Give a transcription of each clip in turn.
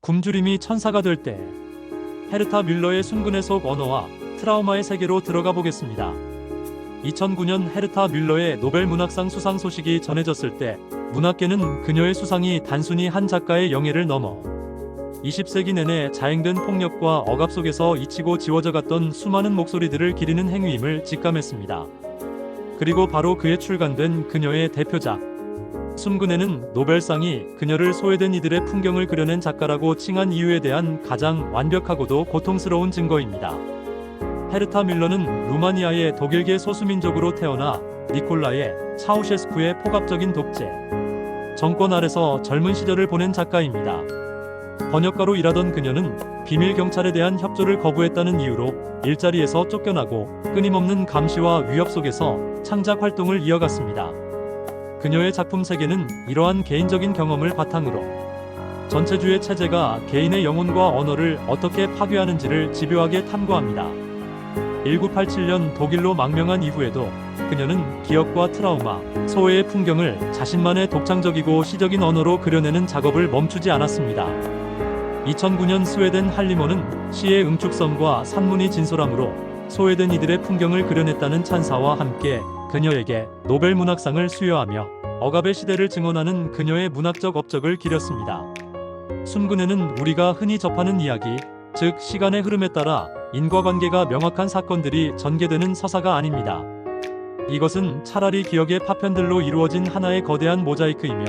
굶주림이 천사가 될 때, 헤르타 뮬러의 순근의 속 언어와 트라우마의 세계로 들어가 보겠습니다. 2009년 헤르타 뮬러의 노벨 문학상 수상 소식이 전해졌을 때 문학계는 그녀의 수상이 단순히 한 작가의 영예를 넘어 20세기 내내 자행된 폭력과 억압 속에서 잊히고 지워져 갔던 수많은 목소리들을 기리는 행위임을 직감했습니다. 그리고 바로 그에 출간된 그녀의 대표작 순근에는 노벨상이 그녀를 소외된 이들의 풍경을 그려낸 작가라고 칭한 이유에 대한 가장 완벽하고도 고통스러운 증거입니다. 헤르타 뮬러는 루마니아의 독일계 소수민족으로 태어나 니콜라의 차우셰스쿠의 폭압적인 독재 정권 아래서 젊은 시절을 보낸 작가입니다. 번역가로 일하던 그녀는 비밀 경찰에 대한 협조를 거부했다는 이유로 일자리에서 쫓겨나고 끊임없는 감시와 위협 속에서 창작 활동을 이어갔습니다. 그녀의 작품 세계는 이러한 개인적인 경험을 바탕으로 전체주의 체제가 개인의 영혼과 언어를 어떻게 파괴하는지를 집요하게 탐구합니다. 1987년 독일로 망명한 이후에도 그녀는 기억과 트라우마, 소외의 풍경을 자신만의 독창적이고 시적인 언어로 그려내는 작업을 멈추지 않았습니다. 2009년 스웨덴 할리모는 시의 응축성과 산문이 진솔함으로 소외된 이들의 풍경을 그려냈다는 찬사와 함께 그녀에게 노벨 문학상을 수여하며 억압의 시대를 증언하는 그녀의 문학적 업적을 기렸습니다. 순근에는 우리가 흔히 접하는 이야기, 즉 시간의 흐름에 따라 인과관계가 명확한 사건들이 전개되는 서사가 아닙니다. 이것은 차라리 기억의 파편들로 이루어진 하나의 거대한 모자이크이며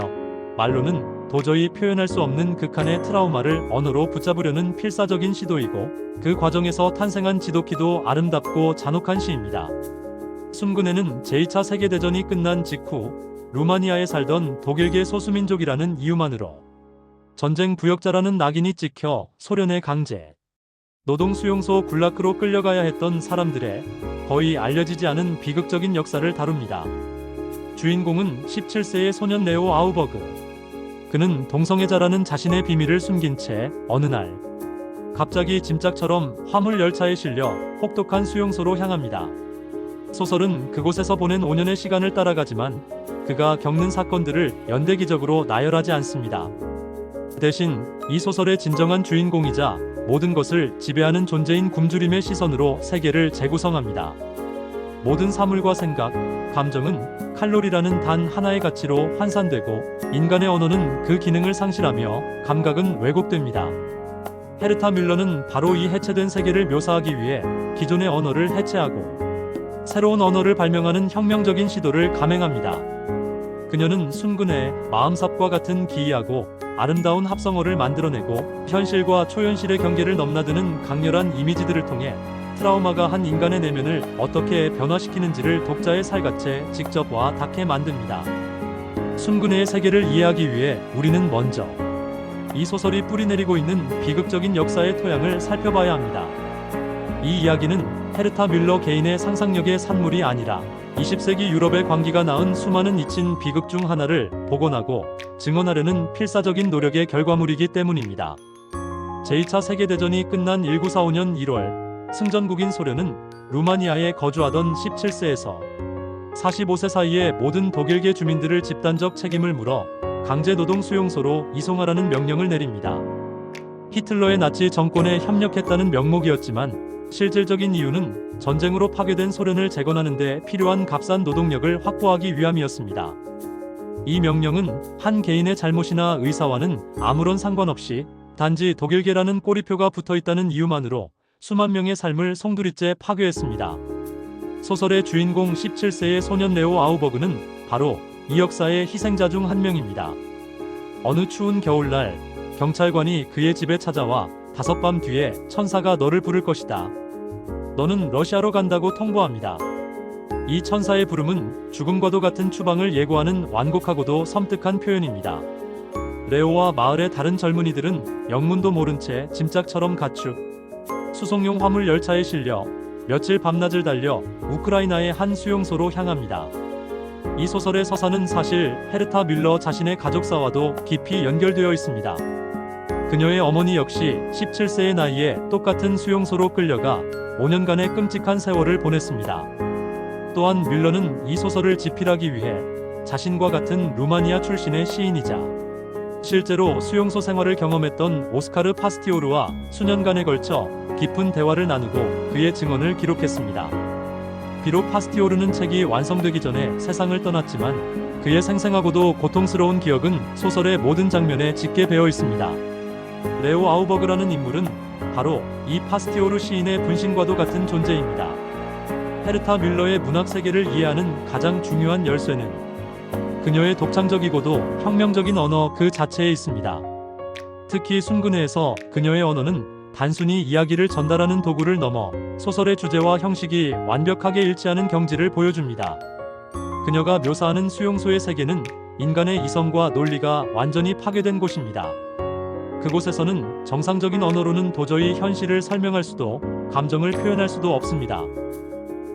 말로는 도저히 표현할 수 없는 극한의 트라우마를 언어로 붙잡으려는 필사적인 시도이고 그 과정에서 탄생한 지독히도 아름답고 잔혹한 시입니다. 순근에는 제2차 세계대전이 끝난 직후 루마니아에 살던 독일계 소수민족이라는 이유만으로 전쟁 부역자라는 낙인이 찍혀 소련의 강제 노동수용소 굴라크로 끌려가야 했던 사람들의 거의 알려지지 않은 비극적인 역사를 다룹니다. 주인공은 17세의 소년 레오 아우버그. 그는 동성애자라는 자신의 비밀을 숨긴 채 어느 날 갑자기 짐짝처럼 화물 열차에 실려 혹독한 수용소로 향합니다. 소설은 그곳에서 보낸 5년의 시간을 따라가지만 그가 겪는 사건들을 연대기적으로 나열하지 않습니다. 대신 이 소설의 진정한 주인공이자 모든 것을 지배하는 존재인 굶주림의 시선으로 세계를 재구성합니다. 모든 사물과 생각, 감정은 칼로리라는 단 하나의 가치로 환산되고 인간의 언어는 그 기능을 상실하며 감각은 왜곡됩니다. 헤르타 뮬러는 바로 이 해체된 세계를 묘사하기 위해 기존의 언어를 해체하고 새로운 언어를 발명하는 혁명적인 시도를 감행합니다. 그녀는 순근의 마음삽과 같은 기이하고 아름다운 합성어를 만들어내고 현실과 초현실의 경계를 넘나드는 강렬한 이미지들을 통해 트라우마가 한 인간의 내면을 어떻게 변화시키는지를 독자의 살갗에 직접 와 닿게 만듭니다. 순근의 세계를 이해하기 위해 우리는 먼저 이 소설이 뿌리내리고 있는 비극적인 역사의 토양을 살펴봐야 합니다. 이 이야기는 헤르타 뮬러 개인의 상상력의 산물이 아니라 20세기 유럽의 광기가 낳은 수많은 잊힌 비극 중 하나를 복원하고 증언하려는 필사적인 노력의 결과물이기 때문입니다. 제2차 세계대전이 끝난 1945년 1월 승전국인 소련은 루마니아에 거주하던 17세에서 45세 사이의 모든 독일계 주민들을 집단적 책임을 물어 강제노동 수용소로 이송하라는 명령을 내립니다. 히틀러의 나치 정권에 협력했다는 명목이었지만 실질적인 이유는 전쟁으로 파괴된 소련을 재건하는 데 필요한 값싼 노동력을 확보하기 위함이었습니다. 이 명령은 한 개인의 잘못이나 의사와는 아무런 상관없이 단지 독일계라는 꼬리표가 붙어있다는 이유만으로 수만 명의 삶을 송두리째 파괴했습니다. 소설의 주인공 17세의 소년 레오 아우버그는 바로 이 역사의 희생자 중 한 명입니다. 어느 추운 겨울날 경찰관이 그의 집에 찾아와 다섯밤 뒤에 천사가 너를 부를 것이다. 너는 러시아로 간다고 통보합니다. 이 천사의 부름은 죽음과도 같은 추방을 예고하는 완곡하고도 섬뜩한 표현입니다. 레오와 마을의 다른 젊은이들은 영문도 모른 채 짐짝처럼 가축, 수송용 화물 열차에 실려 며칠 밤낮을 달려 우크라이나의 한 수용소로 향합니다. 이 소설의 서사는 사실 헤르타 뮬러 자신의 가족사와도 깊이 연결되어 있습니다. 그녀의 어머니 역시 17세의 나이에 똑같은 수용소로 끌려가 5년간의 끔찍한 세월을 보냈습니다. 또한 뮬러는 이 소설을 집필하기 위해 자신과 같은 루마니아 출신의 시인이자 실제로 수용소 생활을 경험했던 오스카르 파스티오르와 수년간에 걸쳐 깊은 대화를 나누고 그의 증언을 기록했습니다. 비록 파스티오르는 책이 완성되기 전에 세상을 떠났지만 그의 생생하고도 고통스러운 기억은 소설의 모든 장면에 짙게 배어 있습니다. 레오 아우버그라는 인물은 바로 이 파스티오르 시인의 분신과도 같은 존재입니다. 헤르타 뮬러의 문학 세계를 이해하는 가장 중요한 열쇠는 그녀의 독창적이고도 혁명적인 언어 그 자체에 있습니다. 특히 순근해에서 그녀의 언어는 단순히 이야기를 전달하는 도구를 넘어 소설의 주제와 형식이 완벽하게 일치하는 경지를 보여줍니다. 그녀가 묘사하는 수용소의 세계는 인간의 이성과 논리가 완전히 파괴된 곳입니다. 그곳에서는 정상적인 언어로는 도저히 현실을 설명할 수도 감정을 표현할 수도 없습니다.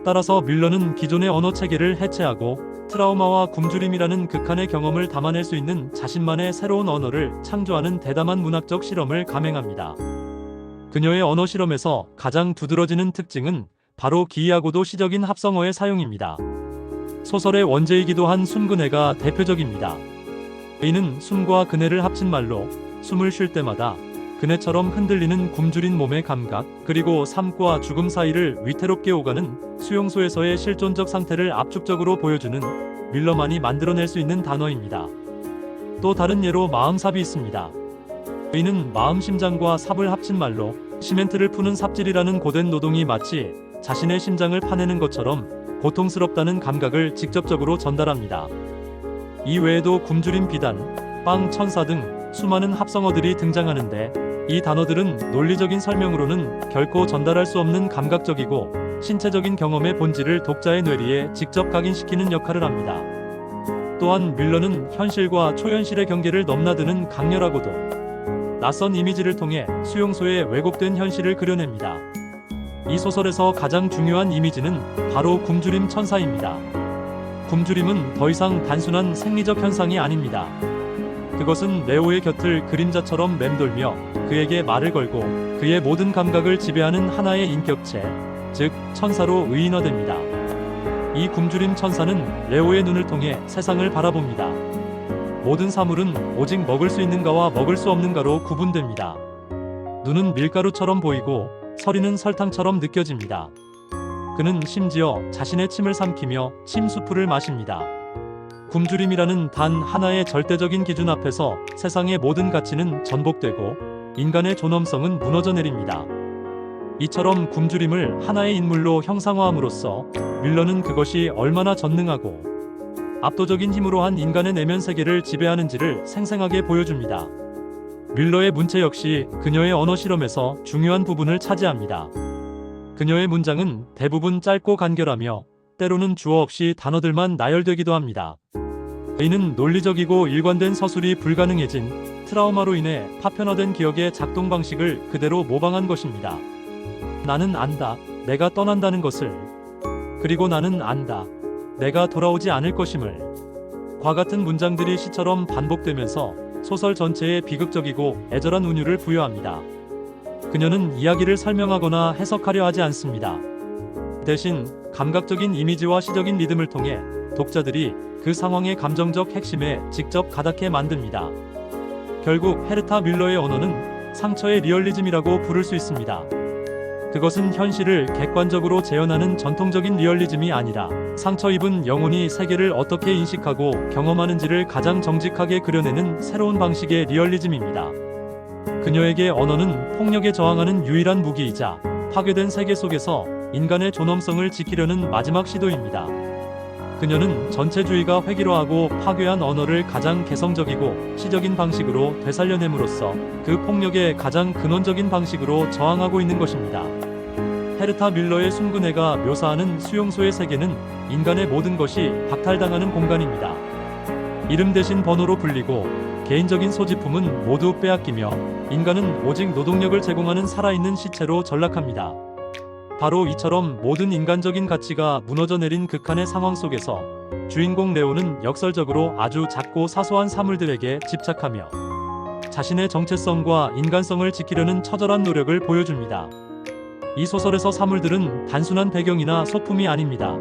따라서 뮬러는 기존의 언어 체계를 해체하고 트라우마와 굶주림이라는 극한의 경험을 담아낼 수 있는 자신만의 새로운 언어를 창조하는 대담한 문학적 실험을 감행합니다. 그녀의 언어 실험에서 가장 두드러지는 특징은 바로 기이하고도 시적인 합성어의 사용입니다. 소설의 원제이기도 한 순근해가 대표적입니다. 이는 숨과 그네를 합친 말로 숨을 쉴 때마다 그네처럼 흔들리는 굶주린 몸의 감각, 그리고 삶과 죽음 사이를 위태롭게 오가는 수용소에서의 실존적 상태를 압축적으로 보여주는 뮬러만이 만들어낼 수 있는 단어입니다. 또 다른 예로 마음삽이 있습니다. 이는 마음 심장과 삽을 합친 말로 시멘트를 푸는 삽질이라는 고된 노동이 마치 자신의 심장을 파내는 것처럼 고통스럽다는 감각을 직접적으로 전달합니다. 이 외에도 굶주림 비단, 빵 천사 등 수많은 합성어들이 등장하는데 이 단어들은 논리적인 설명으로는 결코 전달할 수 없는 감각적이고 신체적인 경험의 본질을 독자의 뇌리에 직접 각인시키는 역할을 합니다. 또한 뮬러는 현실과 초현실의 경계를 넘나드는 강렬하고도 낯선 이미지를 통해 수용소의 왜곡된 현실을 그려냅니다. 이 소설에서 가장 중요한 이미지는 바로 굶주림 천사입니다. 굶주림은 더 이상 단순한 생리적 현상이 아닙니다. 그것은 레오의 곁을 그림자처럼 맴돌며 그에게 말을 걸고 그의 모든 감각을 지배하는 하나의 인격체, 즉 천사로 의인화됩니다. 이 굶주림 천사는 레오의 눈을 통해 세상을 바라봅니다. 모든 사물은 오직 먹을 수 있는가와 먹을 수 없는가로 구분됩니다. 눈은 밀가루처럼 보이고 서리는 설탕처럼 느껴집니다. 그는 심지어 자신의 침을 삼키며 침수풀을 마십니다. 굶주림이라는 단 하나의 절대적인 기준 앞에서 세상의 모든 가치는 전복되고 인간의 존엄성은 무너져 내립니다. 이처럼 굶주림을 하나의 인물로 형상화함으로써 뮬러는 그것이 얼마나 전능하고 압도적인 힘으로 한 인간의 내면 세계를 지배하는지를 생생하게 보여줍니다. 뮬러의 문체 역시 그녀의 언어 실험에서 중요한 부분을 차지합니다. 그녀의 문장은 대부분 짧고 간결하며 때로는 주어 없이 단어들만 나열되기도 합니다. 이는 논리적이고 일관된 서술이 불가능해진 트라우마로 인해 파편화된 기억의 작동 방식을 그대로 모방한 것입니다. 나는 안다, 내가 떠난다는 것을. 그리고 나는 안다, 내가 돌아오지 않을 것임을. 과 같은 문장들이 시처럼 반복되면서 소설 전체에 비극적이고 애절한 운율을 부여합니다. 그녀는 이야기를 설명하거나 해석하려 하지 않습니다. 대신 감각적인 이미지와 시적인 리듬을 통해 독자들이 그 상황의 감정적 핵심에 직접 가닿게 만듭니다. 결국 헤르타 뮬러의 언어는 상처의 리얼리즘이라고 부를 수 있습니다. 그것은 현실을 객관적으로 재현하는 전통적인 리얼리즘이 아니라 상처 입은 영혼이 세계를 어떻게 인식하고 경험하는지를 가장 정직하게 그려내는 새로운 방식의 리얼리즘입니다. 그녀에게 언어는 폭력에 저항하는 유일한 무기이자 파괴된 세계 속에서 인간의 존엄성을 지키려는 마지막 시도입니다. 그녀는 전체주의가 획일화하고 파괴한 언어를 가장 개성적이고 시적인 방식으로 되살려냄으로써 그 폭력의 가장 근원적인 방식으로 저항하고 있는 것입니다. 헤르타 뮬러의 순근해가 묘사하는 수용소의 세계는 인간의 모든 것이 박탈당하는 공간입니다. 이름 대신 번호로 불리고 개인적인 소지품은 모두 빼앗기며 인간은 오직 노동력을 제공하는 살아있는 시체로 전락합니다. 바로 이처럼 모든 인간적인 가치가 무너져 내린 극한의 상황 속에서 주인공 레오는 역설적으로 아주 작고 사소한 사물들에게 집착하며 자신의 정체성과 인간성을 지키려는 처절한 노력을 보여줍니다. 이 소설에서 사물들은 단순한 배경이나 소품이 아닙니다.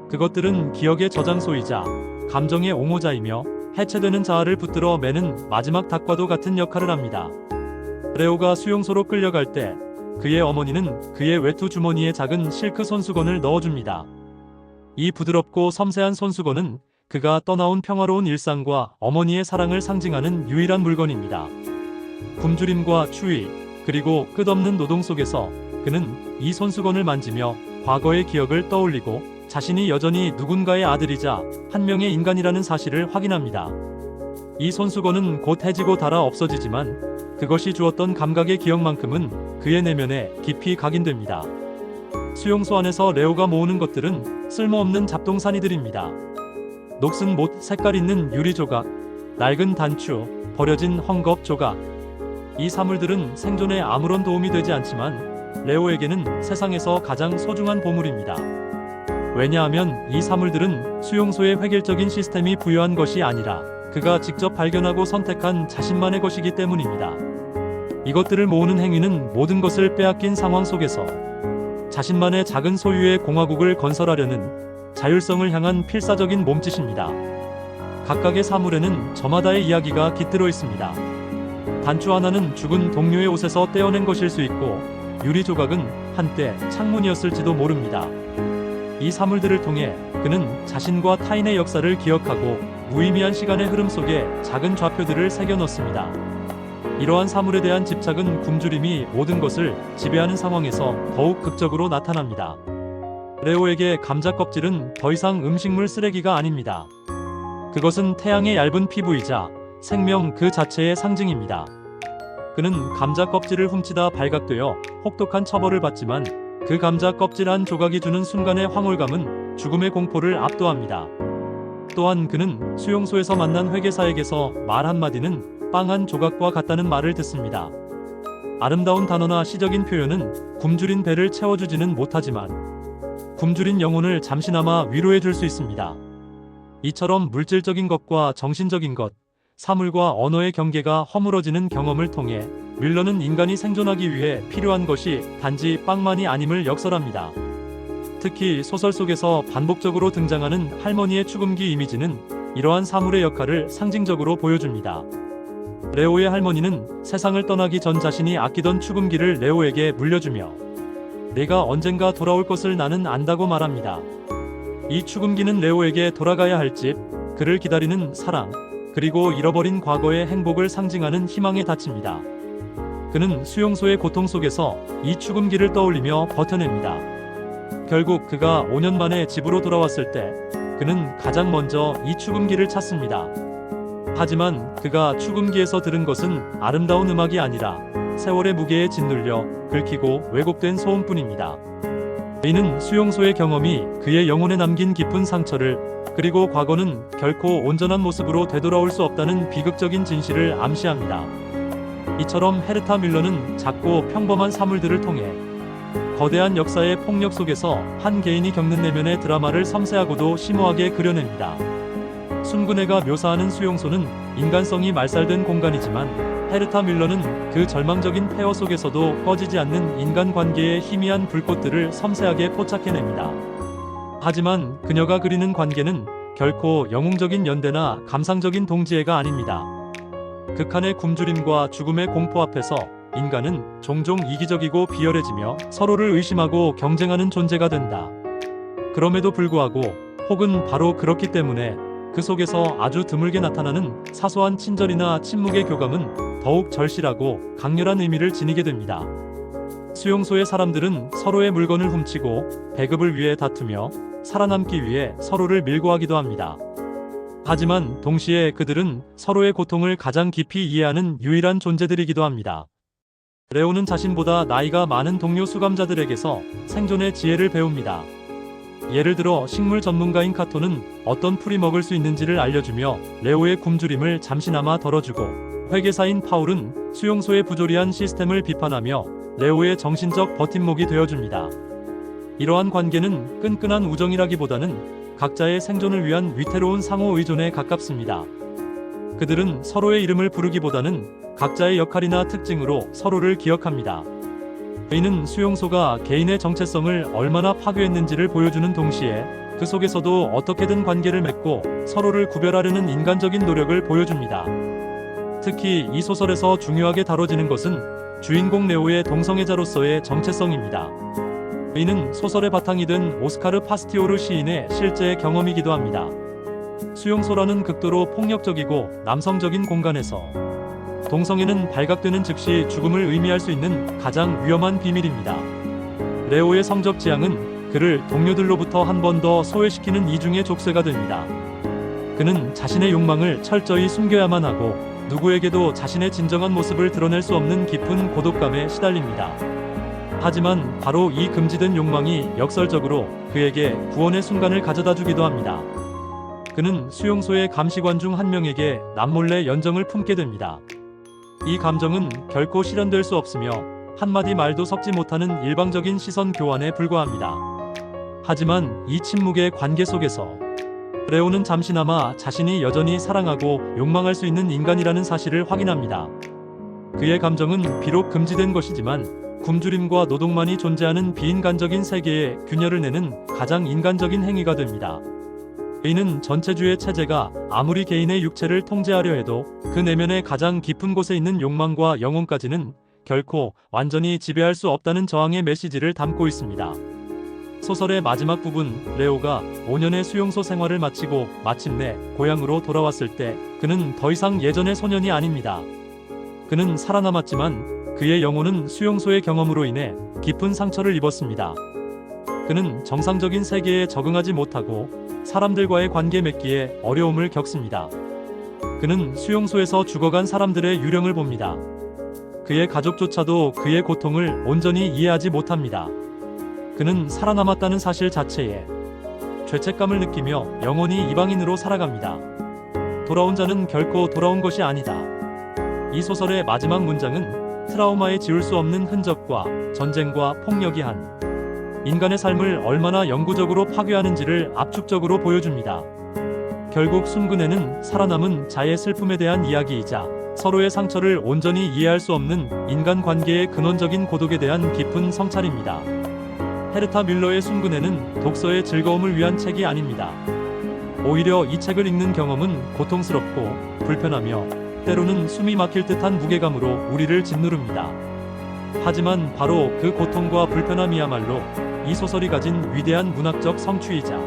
그것들은 기억의 저장소이자 감정의 옹호자이며 해체되는 자아를 붙들어 매는 마지막 닭과도 같은 역할을 합니다. 레오가 수용소로 끌려갈 때 그의 어머니는 그의 외투 주머니에 작은 실크 손수건을 넣어줍니다. 이 부드럽고 섬세한 손수건은 그가 떠나온 평화로운 일상과 어머니의 사랑을 상징하는 유일한 물건입니다. 굶주림과 추위, 그리고 끝없는 노동 속에서 그는 이 손수건을 만지며 과거의 기억을 떠올리고 자신이 여전히 누군가의 아들이자 한 명의 인간이라는 사실을 확인합니다. 이 손수건은 곧 해지고 닳아 없어지지만 그것이 주었던 감각의 기억만큼은 그의 내면에 깊이 각인됩니다. 수용소 안에서 레오가 모으는 것들은 쓸모없는 잡동사니들입니다. 녹슨 못, 색깔 있는 유리 조각, 낡은 단추, 버려진 헝겊 조각. 이 사물들은 생존에 아무런 도움이 되지 않지만 레오에게는 세상에서 가장 소중한 보물입니다. 왜냐하면 이 사물들은 수용소의 획일적인 시스템이 부여한 것이 아니라 그가 직접 발견하고 선택한 자신만의 것이기 때문입니다. 이것들을 모으는 행위는 모든 것을 빼앗긴 상황 속에서 자신만의 작은 소유의 공화국을 건설하려는 자율성을 향한 필사적인 몸짓입니다. 각각의 사물에는 저마다의 이야기가 깃들어 있습니다. 단추 하나는 죽은 동료의 옷에서 떼어낸 것일 수 있고 유리 조각은 한때 창문이었을지도 모릅니다. 이 사물들을 통해 그는 자신과 타인의 역사를 기억하고 무의미한 시간의 흐름 속에 작은 좌표들을 새겨 넣습니다. 이러한 사물에 대한 집착은 굶주림이 모든 것을 지배하는 상황에서 더욱 극적으로 나타납니다. 레오에게 감자 껍질은 더 이상 음식물 쓰레기가 아닙니다. 그것은 태양의 얇은 피부이자 생명 그 자체의 상징입니다. 그는 감자 껍질을 훔치다 발각되어 혹독한 처벌을 받지만 그 감자 껍질 한 조각이 주는 순간의 황홀감은 죽음의 공포를 압도합니다. 또한 그는 수용소에서 만난 회계사에게서 말 한마디는 빵 한 조각과 같다는 말을 듣습니다. 아름다운 단어나 시적인 표현은 굶주린 배를 채워주지는 못하지만 굶주린 영혼을 잠시나마 위로해줄 수 있습니다. 이처럼 물질적인 것과 정신적인 것, 사물과 언어의 경계가 허물어지는 경험을 통해 밀러는 인간이 생존하기 위해 필요한 것이 단지 빵만이 아님을 역설합니다. 특히 소설 속에서 반복적으로 등장하는 할머니의 축음기 이미지는 이러한 사물의 역할을 상징적으로 보여줍니다. 레오의 할머니는 세상을 떠나기 전 자신이 아끼던 축음기를 레오에게 물려주며 내가 언젠가 돌아올 것을 나는 안다고 말합니다. 이 축음기는 레오에게 돌아가야 할 집, 그를 기다리는 사랑, 그리고 잃어버린 과거의 행복을 상징하는 희망의 닻입니다. 그는 수용소의 고통 속에서 이 축음기를 떠올리며 버텨냅니다. 결국 그가 5년 만에 집으로 돌아왔을 때 그는 가장 먼저 이 축음기를 찾습니다. 하지만 그가 축음기에서 들은 것은 아름다운 음악이 아니라 세월의 무게에 짓눌려 긁히고 왜곡된 소음뿐입니다. 이는 수용소의 경험이 그의 영혼에 남긴 깊은 상처를, 그리고 과거는 결코 온전한 모습으로 되돌아올 수 없다는 비극적인 진실을 암시합니다. 이처럼 헤르타 밀러는 작고 평범한 사물들을 통해 거대한 역사의 폭력 속에서 한 개인이 겪는 내면의 드라마를 섬세하고도 심오하게 그려냅니다. 순근해가 묘사하는 수용소는 인간성이 말살된 공간이지만 헤르타 밀러는 그 절망적인 폐허 속에서도 꺼지지 않는 인간관계의 희미한 불꽃들을 섬세하게 포착해냅니다. 하지만 그녀가 그리는 관계는 결코 영웅적인 연대나 감상적인 동지애가 아닙니다. 극한의 굶주림과 죽음의 공포 앞에서 인간은 종종 이기적이고 비열해지며 서로를 의심하고 경쟁하는 존재가 된다. 그럼에도 불구하고, 혹은 바로 그렇기 때문에 그 속에서 아주 드물게 나타나는 사소한 친절이나 침묵의 교감은 더욱 절실하고 강렬한 의미를 지니게 됩니다. 수용소의 사람들은 서로의 물건을 훔치고 배급을 위해 다투며 살아남기 위해 서로를 밀고 하기도 합니다. 하지만 동시에 그들은 서로의 고통을 가장 깊이 이해하는 유일한 존재들이기도 합니다. 레오는 자신보다 나이가 많은 동료 수감자들에게서 생존의 지혜를 배웁니다. 예를 들어 식물 전문가인 카토는 어떤 풀이 먹을 수 있는지를 알려주며 레오의 굶주림을 잠시나마 덜어주고, 회계사인 파울은 수용소의 부조리한 시스템을 비판하며 레오의 정신적 버팀목이 되어줍니다. 이러한 관계는 끈끈한 우정이라기보다는 각자의 생존을 위한 위태로운 상호 의존에 가깝습니다. 그들은 서로의 이름을 부르기보다는 각자의 역할이나 특징으로 서로를 기억합니다. 이는 수용소가 개인의 정체성을 얼마나 파괴했는지를 보여주는 동시에 그 속에서도 어떻게든 관계를 맺고 서로를 구별하려는 인간적인 노력을 보여줍니다. 특히 이 소설에서 중요하게 다뤄지는 것은 주인공 레오의 동성애자로서의 정체성입니다. 이는 소설의 바탕이 된 오스카르 파스티오르 시인의 실제 경험이기도 합니다. 수용소라는 극도로 폭력적이고 남성적인 공간에서 동성애는 발각되는 즉시 죽음을 의미할 수 있는 가장 위험한 비밀입니다. 레오의 성적 지향은 그를 동료들로부터 한 번 더 소외시키는 이중의 족쇄가 됩니다. 그는 자신의 욕망을 철저히 숨겨야만 하고 누구에게도 자신의 진정한 모습을 드러낼 수 없는 깊은 고독감에 시달립니다. 하지만 바로 이 금지된 욕망이 역설적으로 그에게 구원의 순간을 가져다 주기도 합니다. 그는 수용소의 감시관 중 한 명에게 남몰래 연정을 품게 됩니다. 이 감정은 결코 실현될 수 없으며 한마디 말도 섞지 못하는 일방적인 시선 교환에 불과합니다. 하지만 이 침묵의 관계 속에서 레오는 잠시나마 자신이 여전히 사랑하고 욕망할 수 있는 인간이라는 사실을 확인합니다. 그의 감정은 비록 금지된 것이지만 굶주림과 노동만이 존재하는 비인간적인 세계에 균열을 내는 가장 인간적인 행위가 됩니다. 이는 전체주의 체제가 아무리 개인의 육체를 통제하려 해도 그 내면의 가장 깊은 곳에 있는 욕망과 영혼까지는 결코 완전히 지배할 수 없다는 저항의 메시지를 담고 있습니다. 소설의 마지막 부분, 레오가 5년의 수용소 생활을 마치고 마침내 고향으로 돌아왔을 때 그는 더 이상 예전의 소년이 아닙니다. 그는 살아남았지만 그의 영혼은 수용소의 경험으로 인해 깊은 상처를 입었습니다. 그는 정상적인 세계에 적응하지 못하고 사람들과의 관계 맺기에 어려움을 겪습니다. 그는 수용소에서 죽어간 사람들의 유령을 봅니다. 그의 가족조차도 그의 고통을 온전히 이해하지 못합니다. 그는 살아남았다는 사실 자체에 죄책감을 느끼며 영원히 이방인으로 살아갑니다. 돌아온 자는 결코 돌아온 것이 아니다. 이 소설의 마지막 문장은 트라우마에 지울 수 없는 흔적과 전쟁과 폭력이 한 인간의 삶을 얼마나 영구적으로 파괴하는지를 압축적으로 보여줍니다. 결국 순근에는 살아남은 자의 슬픔에 대한 이야기이자 서로의 상처를 온전히 이해할 수 없는 인간관계의 근원적인 고독에 대한 깊은 성찰입니다. 헤르타 밀러의 순근에는 독서의 즐거움을 위한 책이 아닙니다. 오히려 이 책을 읽는 경험은 고통스럽고 불편하며 때로는 숨이 막힐 듯한 무게감으로 우리를 짓누릅니다. 하지만 바로 그 고통과 불편함이야말로 이 소설이 가진 위대한 문학적 성취이자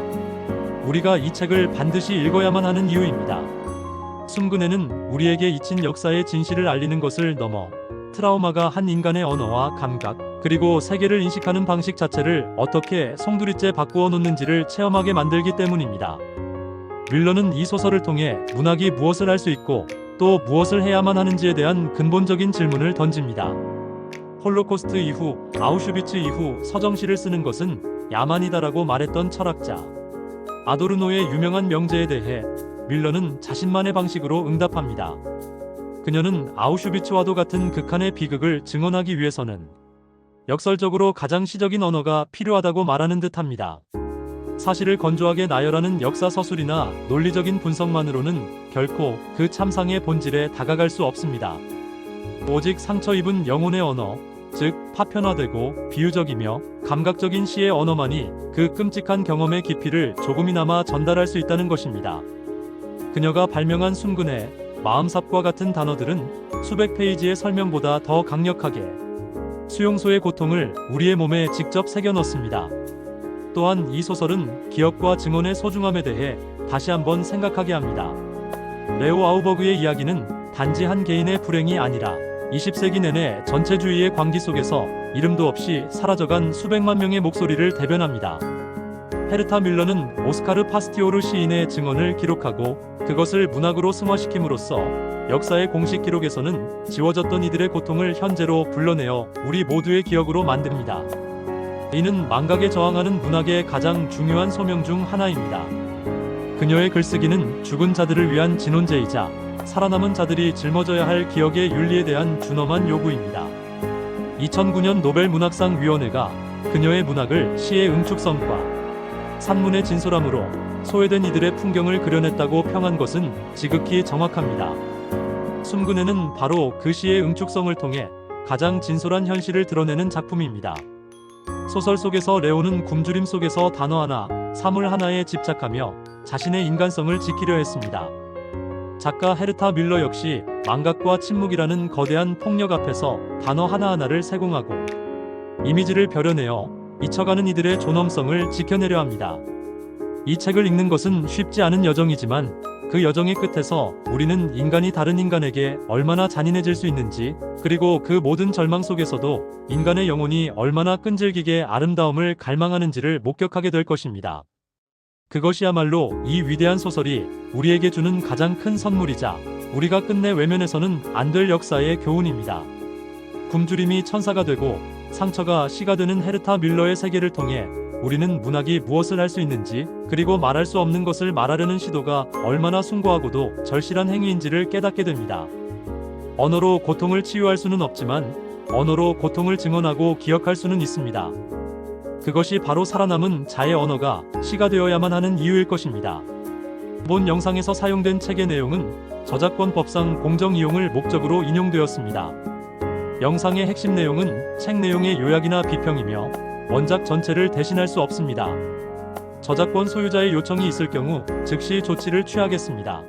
우리가 이 책을 반드시 읽어야만 하는 이유입니다. 순근에는 우리에게 잊힌 역사의 진실을 알리는 것을 넘어 트라우마가 한 인간의 언어와 감각, 그리고 세계를 인식하는 방식 자체를 어떻게 송두리째 바꾸어 놓는지를 체험하게 만들기 때문입니다. 밀러는 이 소설을 통해 문학이 무엇을 할 수 있고 또 무엇을 해야만 하는지에 대한 근본적인 질문을 던집니다. 홀로코스트 이후, 아우슈비츠 이후 서정시를 쓰는 것은 야만이다라고 말했던 철학자 아도르노의 유명한 명제에 대해 밀러는 자신만의 방식으로 응답합니다. 그녀는 아우슈비츠와도 같은 극한의 비극을 증언하기 위해서는 역설적으로 가장 시적인 언어가 필요하다고 말하는 듯합니다. 사실을 건조하게 나열하는 역사 서술이나 논리적인 분석만으로는 결코 그 참상의 본질에 다가갈 수 없습니다. 오직 상처 입은 영혼의 언어, 즉 파편화되고 비유적이며 감각적인 시의 언어만이 그 끔찍한 경험의 깊이를 조금이나마 전달할 수 있다는 것입니다. 그녀가 발명한 순근의 마음삽과 같은 단어들은 수백 페이지의 설명보다 더 강력하게 수용소의 고통을 우리의 몸에 직접 새겨 넣습니다. 또한 이 소설은 기억과 증언의 소중함에 대해 다시 한번 생각하게 합니다. 레오 아우버그의 이야기는 단지 한 개인의 불행이 아니라 20세기 내내 전체주의의 광기 속에서 이름도 없이 사라져간 수백만 명의 목소리를 대변합니다. 헤르타 밀러는 오스카르 파스티오르 시인의 증언을 기록하고 그것을 문학으로 승화시킴으로써 역사의 공식 기록에서는 지워졌던 이들의 고통을 현재로 불러내어 우리 모두의 기억으로 만듭니다. 이는 망각에 저항하는 문학의 가장 중요한 소명 중 하나입니다. 그녀의 글쓰기는 죽은 자들을 위한 진혼제이자 살아남은 자들이 짊어져야 할 기억의 윤리에 대한 준엄한 요구입니다. 2009년 노벨 문학상 위원회가 그녀의 문학을 시의 응축성과 산문의 진솔함으로 소외된 이들의 풍경을 그려냈다고 평한 것은 지극히 정확합니다. 순근에는 바로 그 시의 응축성을 통해 가장 진솔한 현실을 드러내는 작품입니다. 소설 속에서 레오는 굶주림 속에서 단어 하나, 사물 하나에 집착하며 자신의 인간성을 지키려 했습니다. 작가 헤르타 뮬러 역시 망각과 침묵이라는 거대한 폭력 앞에서 단어 하나하나를 세공하고 이미지를 벼려내어 잊혀가는 이들의 존엄성을 지켜내려 합니다. 이 책을 읽는 것은 쉽지 않은 여정이지만 그 여정의 끝에서 우리는 인간이 다른 인간에게 얼마나 잔인해질 수 있는지, 그리고 그 모든 절망 속에서도 인간의 영혼이 얼마나 끈질기게 아름다움을 갈망하는지를 목격하게 될 것입니다. 그것이야말로 이 위대한 소설이 우리에게 주는 가장 큰 선물이자 우리가 끝내 외면해서는 안 될 역사의 교훈입니다. 굶주림이 천사가 되고 상처가 시가 되는 헤르타 뮬러의 세계를 통해 우리는 문학이 무엇을 할 수 있는지, 그리고 말할 수 없는 것을 말하려는 시도가 얼마나 숭고하고도 절실한 행위인지를 깨닫게 됩니다. 언어로 고통을 치유할 수는 없지만 언어로 고통을 증언하고 기억할 수는 있습니다. 그것이 바로 살아남은 자의 언어가 시가 되어야만 하는 이유일 것입니다. 본 영상에서 사용된 책의 내용은 저작권법상 공정 이용을 목적으로 인용되었습니다. 영상의 핵심 내용은 책 내용의 요약이나 비평이며 원작 전체를 대신할 수 없습니다. 저작권 소유자의 요청이 있을 경우 즉시 조치를 취하겠습니다.